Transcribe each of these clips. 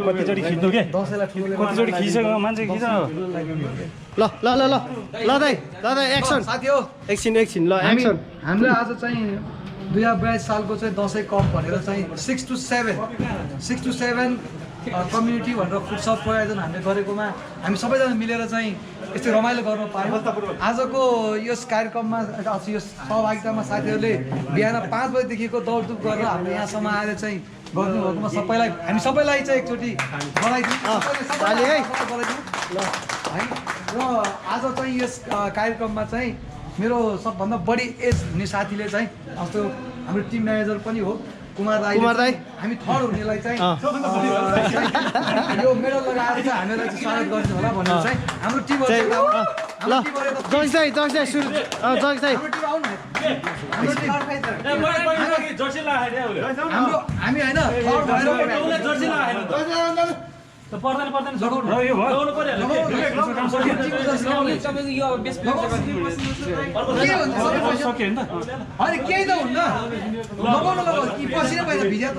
कतिचोटि खिच्नु के कतिचोटि खिचेको मान्छे खिच ल ल ल ल ल दाइ एक्सन साथी हो एकछिन ल एक्सन हामीले आज चाहिँ 2022 सालको चाहिँ दसैँ कप भनेर चाहिँ 6 to 7 कम्युनिटी भनेर फुटसपको आयोजन हामीले गरेकोमा हामी सबैजना मिलेर चाहिँ यस्तै रमाइलो गर्न पायौँ। आजको यस कार्यक्रममा यस सहभागितामा साथीहरूले बिहान 5 बजेदेखिको दौडधुप गरेर हामीले यहाँसम्म आएर चाहिँ गर्नुभएकोमा हामी सबैलाई चाहिँ एकचोटि बधाई दिउँ र आज चाहिँ यस कार्यक्रममा चाहिँ मेरो सबभन्दा बढी एज हुने साथीले चाहिँ जस्तो हाम्रो टिम म्यानेजर पनि हो कुमार राई हामी थर्ड हुनेलाई चाहिँ यो मेडल लगाएर चाहिँ हामीलाई चाहिँ स्वागत गर्नु होला भनेर चाहिँ हाम्रो टिम हामी होइन केही त हुन्न पसिना पैसा भिजा त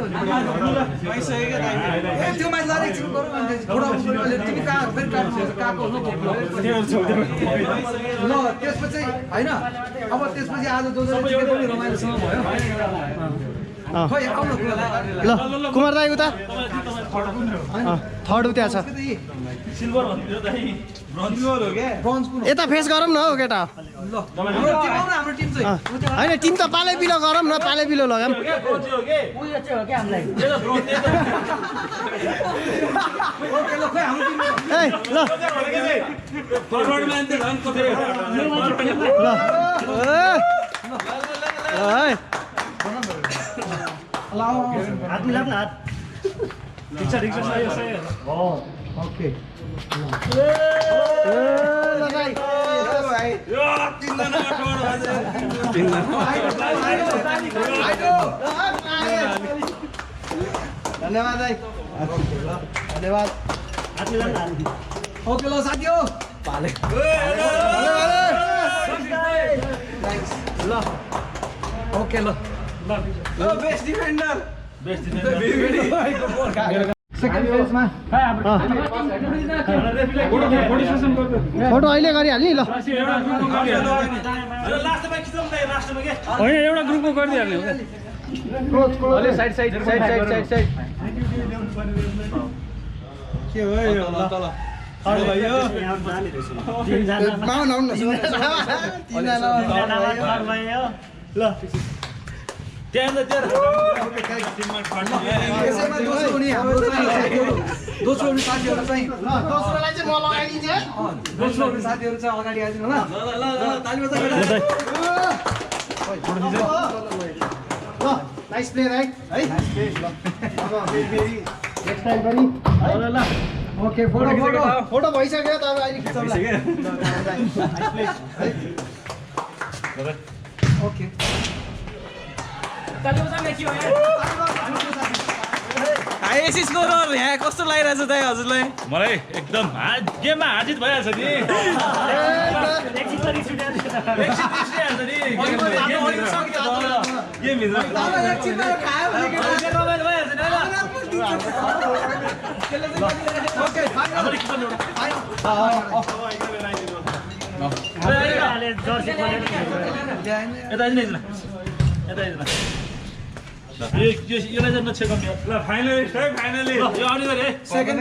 त्यो मान्छे एकछिन गरौँ ल त्यसपछि होइन अब त्यसपछि आज जो रमाइलोसँग भयो ल कुमार दाइ उता थर्ड उता छ यता फेस गरौँ न हौ केटा होइन टिम त पालै पिलो गरौँ न पालै पिलो लगाऊँ हात मिलाऊ न हात ठिक छ ओके धन्यवाद दाइ धन्यवाद ओके ल साथी हो ल ओके ल बेस्ट डिफेन्डर सेकेन्ड फेजमा फोटो अहिले गरिहाल्ने ल होइन एउटा ग्रुपको गरिदिइहाल्ने के भयो ल दोस्रो साथीहरू चाहिँ अगाडि आइदिनु होला नाइस प्ले राइट है नेक्स्ट टाइम पनि ल ओके फोटो भइसक्यो त अब अहिले खिचौँला ओके आइएससी स्कोरर यहाँ कस्तो लागिरहेछ त हजुरलाई मलाई एकदम गेममा हाजित भइहाल्छ नि यसलाई चाहिँ नछेकौँ ल फाइनली यो आउने गरे सेकेन्ड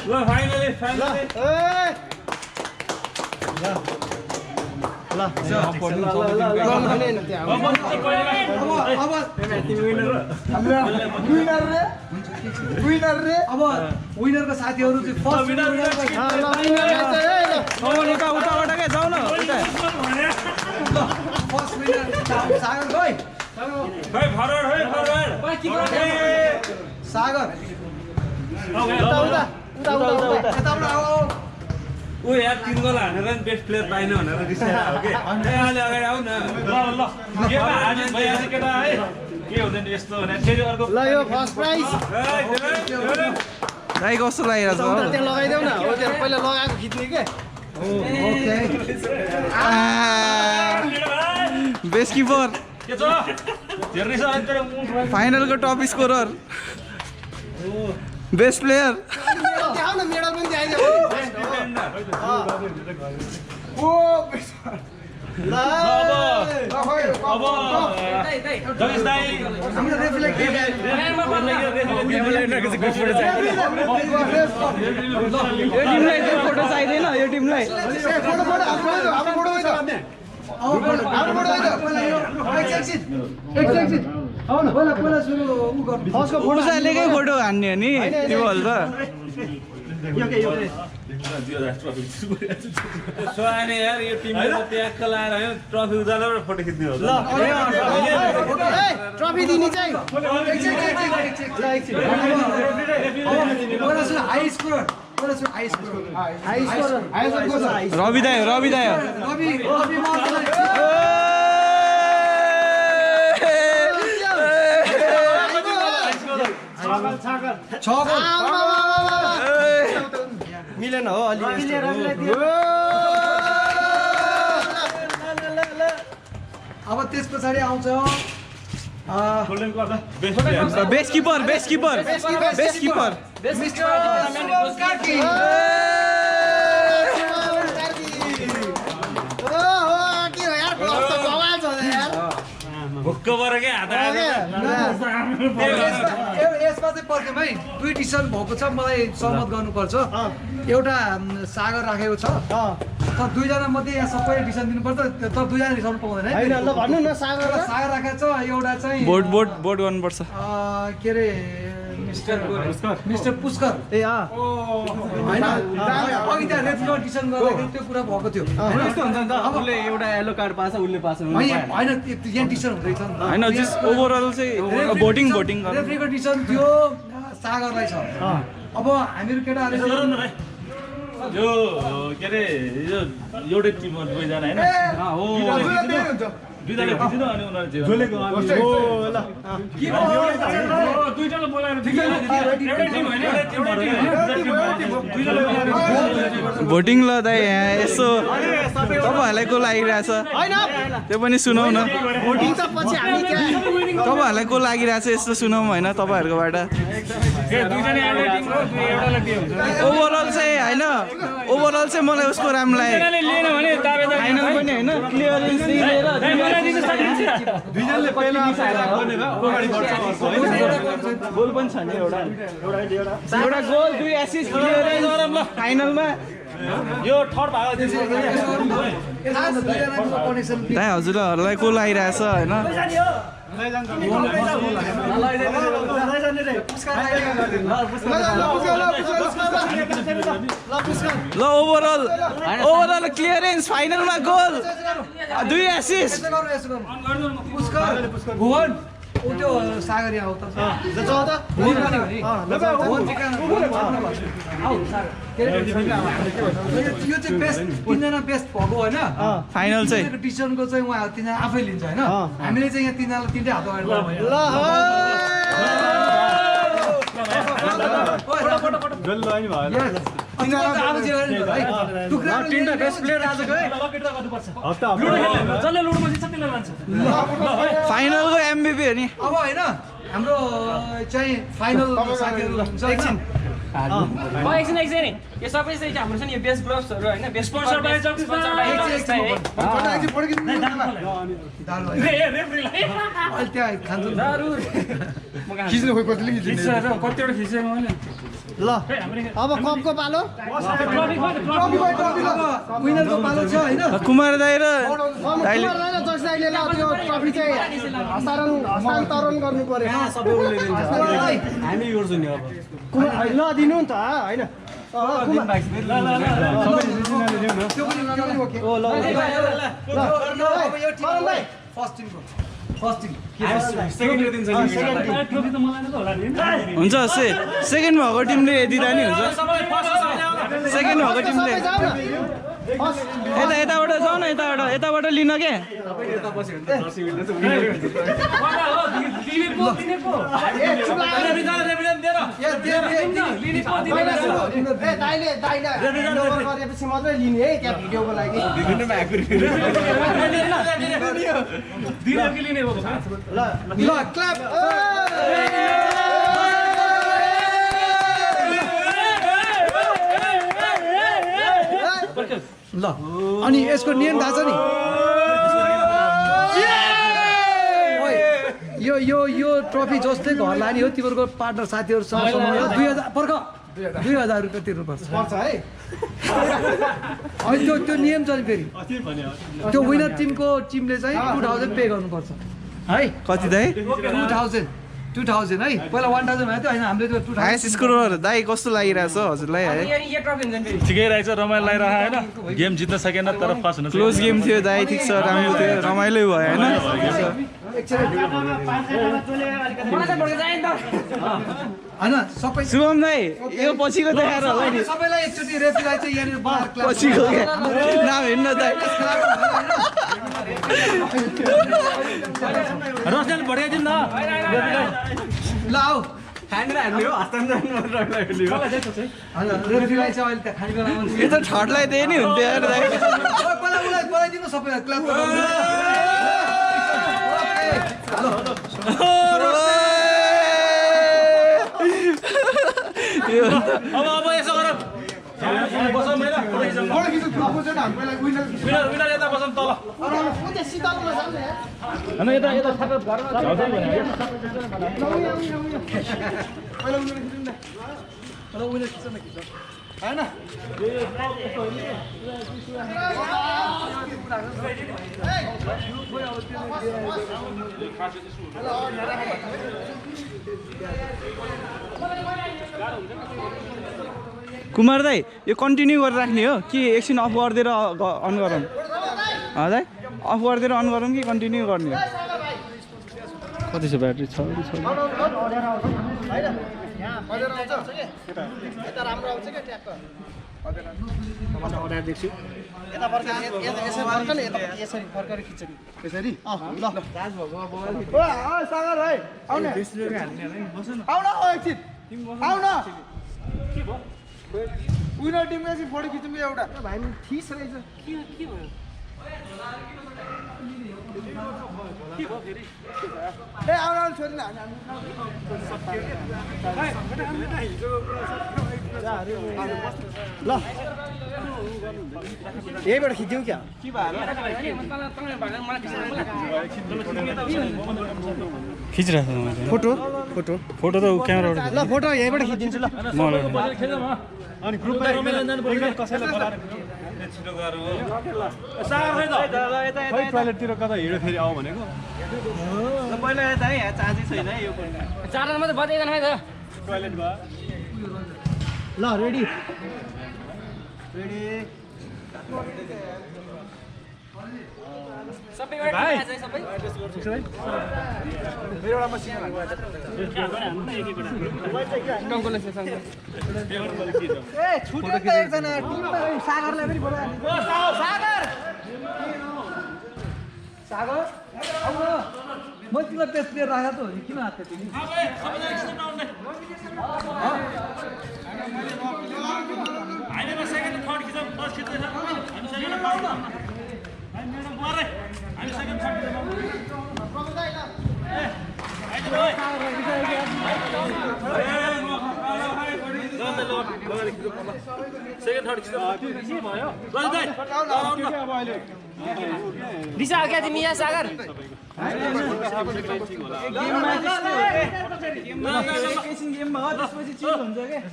ल फाइनली अब विनरको साथीहरू चाहिँ फर्स्ट उताबाट क्या जाऊ न फर्स्ट विनर सागर गई सागर ऊ यार 3 गोल हानेर नि बेस्ट प्लेयर पाइन भनेर रिसाएको हो के अहिले अगाडि आऊ न ल गेममा हाजित भइहाल्छ केटा है के हुँदैन यस्तो भने फेरि अर्को ल यो फर्स्ट प्राइज भाइ कस्तो लागिरहेछ त्यहाँ लगाइदेऊ न हो त्यहाँ पहिला लगाएको खिच्ने के ओके बेस्ट किपर के छ हेर्नै छ अनि तेरो मुख फाइनलको टप स्कोरर बेस्ट प्लेयर देखाउ न मेडल पनि देखाइदियो ल अब जगेश दाइ हाम्रो रेफ्लेक्ट रेलमा पर्ने के यो टिमलाई चाहिँ फोटो चाहिँदैन यो टिमलाई पहिला सुरु उ गर्नु पुरुषालेकै फोटो हान्ने हो नि तिमीहरू सो आने यार यो टिमले त ट्याक्क लाएर आयो ट्रफी उजालेर फोटो खिच्ने हो ट्रफी दिने चाहिँ हाई स्कोर रवि दाइ रवि मिलेन हो अलि अब त्यस पछाडि आउँछ बेस्ट किपर मिस्टर कार्की भुक्क बर के हात यसमा चाहिँ पर्ख्यौँ है 2 डिसिसन भएको छ मलाई सहमत गर्नुपर्छ एउटा सागर राखेको छ तर 2 जना मध्ये यहाँ सबै डिसिसन दिनुपर्छ तर 2 जना रिसाउनु पाउँदैन है हैन ल भन्नु न सागर राखेको छ एउटा चाहिँ बोर्ड गर्नुपर्छ के अरे मिस्टर पुष्कर ए होइन अघि त्यहाँ रेफ्रीको डिसिसन गर्दाखेरि त्यो कुरा भएको थियो यस्तो हुन्छ नि त उसले एउटा येलो कार्ड पाछ उसले पाछ होइन यहाँ डिसिसन हुँदैछ नि त होइन जस ओभरअल चाहिँ भोटिङ रेफ्रीको डिसिसन थियो सागरलाई छ अब हामीहरू केटाहरूले यो के अरे यो एउटै टिममा दुईजना हैन हो दुईजना खिच्नु अनि उनीहरु जित्यो झोलेको हो ल दुईजनाले बोलाएर ठिक एउटै टिम हैन भोटिङ ल दाइ यहाँ यसो तपाईँहरूलाई को लागिरहेछ त्यो पनि सुनौ न भोटिङ त पछि हामी तपाईँहरूलाई को लागिरहेछ यस्तो सुनौँ होइन तपाईँहरूकोबाट ओभरअल चाहिँ होइन ओभरअल चाहिँ मलाई उसको राम्रो लाग्यो फाइनल पनि होइन क्लियरेन्स गोल पनि छ नि एउटा गोल 2 एसिस्ट क्लियरेन्स फाइनलमा यो थर्ड भएको दाइ हजुरहरूलाई को लागिरहेछ होइन ल ओभरअल क्लियरेन्स फाइनलमा गोल 2 एसिस्ट भुवन त्यो सागर यहाँ आउँछ यो चाहिँ बेस्ट 3 जना बेस्ट भएको होइन फाइनल चाहिँ डिसिजनको चाहिँ उहाँ 3 जना आफै लिन्छ होइन हामीले चाहिँ यहाँ 3 जनालाई 3टै हात अगाडि फाइनलको एमबिपी हो नि अब होइन हाम्रो चाहिँ फाइनल साथीहरू हुन्छ एकछिन एकछिन यो सबै चाहिँ हाम्रो छ नि यो बेस्ट ग्लोभ्सहरू होइन बेस्ट स्पोन्सर बाइ अहिले त्यहाँ खान्छ खिच्नु खोइ कसले खिच्नु कतिवटा खिचेको मैले ल अब कपको पालो विनरको पालो छ होइन कुमार दाइ र जसले ल त्यो ट्रफी चाहिँ हस्तान्तरण गर्नु पर्यो सबै उसले दिन्छ हामी गर्छु नि अब ल दिनु नि त होइन हुन्छ सेकेन्ड भएको टिमले दिँदा नि हुन्छ सेकेन्ड भएको टिमले यताबाट जाऊ न यताबाट लिन के गरेपछि मात्रै लिने है त्यहाँ भिडियोको लागि ल क्ल्याप ल अनि यसको नियम थाहा छ नि यो ट्रफी जस्तै घर लाने हो तिमीहरूको पार्टनर साथीहरूसँग 2000 पर्ख 2000 रुपियाँ तिर्नुपर्छ पर्छ है अनि त्यो नियम छ नि फेरि त्यो विनर टिमले चाहिँ 2000 पे गर्नुपर्छ है कति दाइ 2000 है पहिला 1000 भयो त्यो होइन हामीले त्यो 2000 हाइस स्कोर दाइ कस्तो लागिरहेछ हजुरलाई है ठिकै रहेछ रमाइलो लागिरहेको होइन गेम जित्न सकेन तर फर्स्ट हुन क्लोज गेम थियो दाइ ठिक छ राम्रो थियो रमाइलो भयो होइन होइन सबै शुभम दाइ यो पछिको देखाएर होला नि सबैलाई एकचोटि रेफ्रीलाई चाहिँ यहाँनिर बाहिर क्लास पछिको नाम हेर्न दाइ रसले भड्याइदिनु न ल आऊ रेफ्रीलाई चाहिँ अहिले त्यहाँ खाने बेलामा यो त ठडलाई दिए नि हुन्थ्यो यार दाइ बोलाइदिनु सबैलाई क्लास अब यसो गर बसौँ होइन विनर यता बसौँ तल होइन यता कुमार दाइ यो कन्टिन्यू गरेर राख्ने हो कि एकछिन अफ गरिदिएर अन गरौँ दाइ अफ गरिदिएर अन गरौँ कि कन्टिन्यू गर्ने हो कति छ ब्याट्री छ यसरी फर्केर खिच्छ नि यसरी ल सागर भाइ आउन एकछिन आउन विनर टिमको एकछिन फोटो खिचौँ एउटा भाइ ठिस रहेछ के भयो ए आउन छोरी ल यहीबाट खिच्यौँ क्या खिचिरहेको फोटो फोटो त क्यामेराबाट ल फोटो यहीँबाट खिचिदिन्छु ल अनि ग्रुपमा कसैलाई बोलाएर छिटो गरौँ टोयलेटतिर कता हिँड्यो फेरि आऊ भनेको पहिला यता है यहाँ चार्जै छैन है यो चारजना मात्रै बजाइकन है त टोयलेट भयो ल रेडी सबै एउटा टिम आछ है सबै टङ्कले सेसन ए छुट्यो त एकजना टिममा सागरलाई पनि बोलायो सागर अब म तिमीलाई टेस्ट लिएर राखेको त हो नि किन आएको तिमी हामीले सेकेन्ड थर्ड खिचौँ फर्स्ट खिच्दैछ हामी सेकेन्ड थर्ड हामी म्याडम बुहारै हामी सेकेन्ड थर्ड सेकेन्ड थर्ड भयो दिशा क्या तिमी यहाँ सागर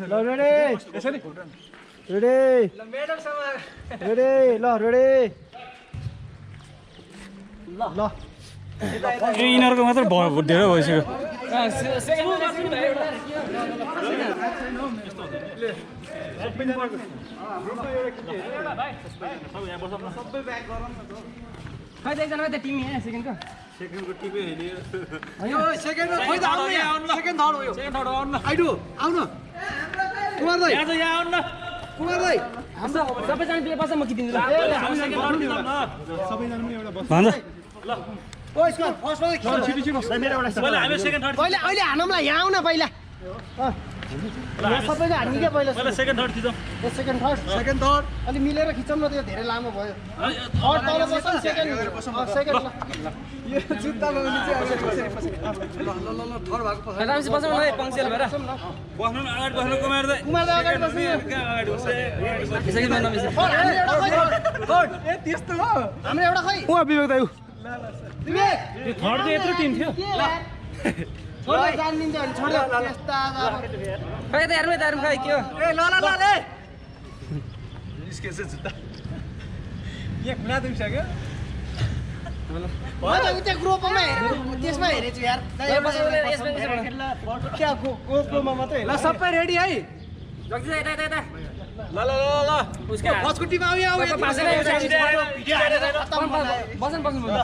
ल रेडी यसरी रेडी रेडी ल रेडी ल यिनीहरूको मात्र धेरै भइसक्यो खै त एकजना मात्रै टिम यहाँ सेकेन्डको सेकेन्डको टिमै होइन यो सेकेन्ड खोइ त आउनु यहाँ सेकेन्ड थर्ड हो यो सेकेन्ड थर्ड आउनु न आइडु आउनु कुमार दाइ यहाँ आउनु न कुमार भाइ सबैजना बिहे पर्छ म किदिन्छु ल हामी सेकेन्ड थर्ड खिचौँ न ओ स्कोर फर्स्टमा छिटो छिटो मेरो एउटा पहिला हामी सेकेन्ड थर्ड पहिला अहिले हानौँला यहाँ आउन पहिला सबैले हान्ने क्या पहिला पहिला सेकेन्ड थर्ड खिचौँ सेकेन्ड थर्ड अलि मिलेर खिचौँ न त्यो धेरै लामो भयो थर्ड तल बस्छ सेकेन्ड सेकेन्ड यो जुत्तामा पनि चाहिँ अब थर भएको राम्रोसित बसौँ न है पङ्क्चुअल भएर बस्नु न अगाडि बस्नु कुमार दाइ कुमार दाइ अगाडि बस्नु कहाँ अगाडि बस्छ सेकेन्डमा नमिस ए त्यस्तो हो हाम्रो एउटा खै ऊ विवेक दाइ विवेक त्यो थर्ड चाहिँ यत्रो टिम थियो छोड्दै जानिन्छ भने छोड्दै यस्ता खै त हेर्नु खै के हो ए ल निस्केछ जुत्ता यहाँ खुला दुइसक्यो म त उता ग्रुपमा हेरेको त्यसमा हेरेछु यार क्या गोप्रोमा मात्रै ल सबै रेडी है जग्दी यता यता यता ल उसको फर्स्टको टिम आयो बसन बस्नु ल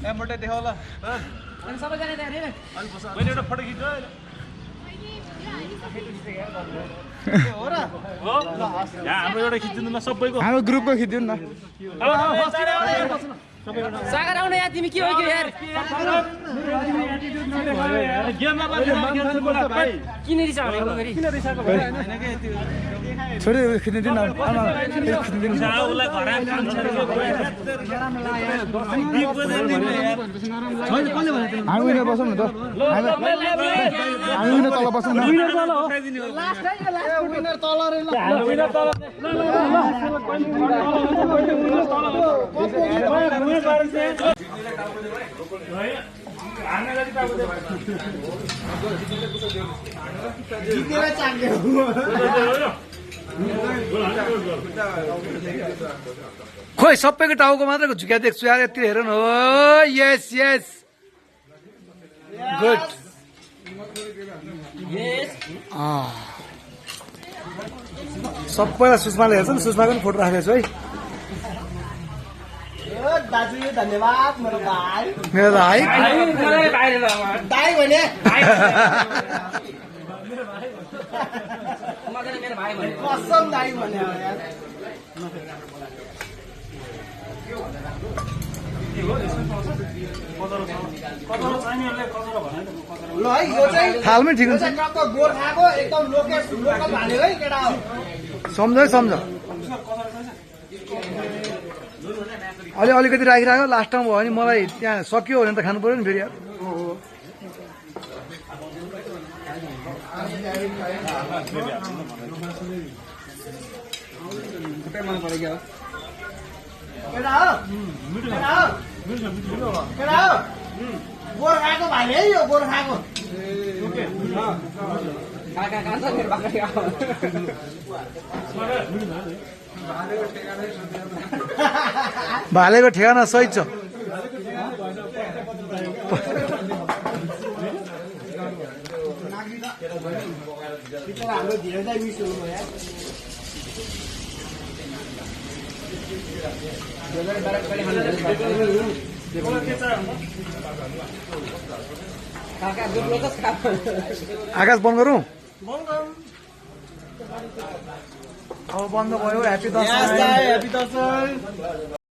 एमबाट देखाउ ल अनि सबैजना यता हेरे मैले एउटा फोटो खिच्छु हो र हो यहाँ हाम्रो एउटा खिचिदिनु न सबैको हाम्रो ग्रुपको खिचिदिउँ न सागर आउन यार तिमी के हो के यार गेममा किन रिसाउने किन रिसाएको छोडी खिचिदिउँ न खिचिदिउँ उसलाई घर हामी उनीहरू बसौँ न त हामी उनीहरू तल बसौँ न विनर तल रे ल जितेर चाख्यो खोइ सबैको टाउको मात्र झुक्या देख्छु यार यति हेर न हो यस यस गुड सबैलाई सुषमाले हेर्छ नि सुषमाको पनि फोटो राखेको छु है दाजु धन्यवाद मेरो भाइ मेरो भाइ दाइ भने मेरो भाइ भने कसम दाइ भने यार ल है यो चाहिँ थालमै ठिक हुन्छ टक्क गोर्खाको एकदम लोकल भाले है केटा हो सम्झ सम्झ अलिकति राखिराख्यो लास्ट टाइम भयो भने मलाई त्यहाँ सकियो भने त खानु पर्यो नि फेरि यार केटा हो गोर्खाको भाले है यो गोर्खाको भालेको ठेगाना सही छ हाम्रो धेरै दाइ मिस हुनुभयो आकाश बन्द गरौँ अब बन्द भयो ह्याप्पी दसैँ ह्याप्पी दसैँ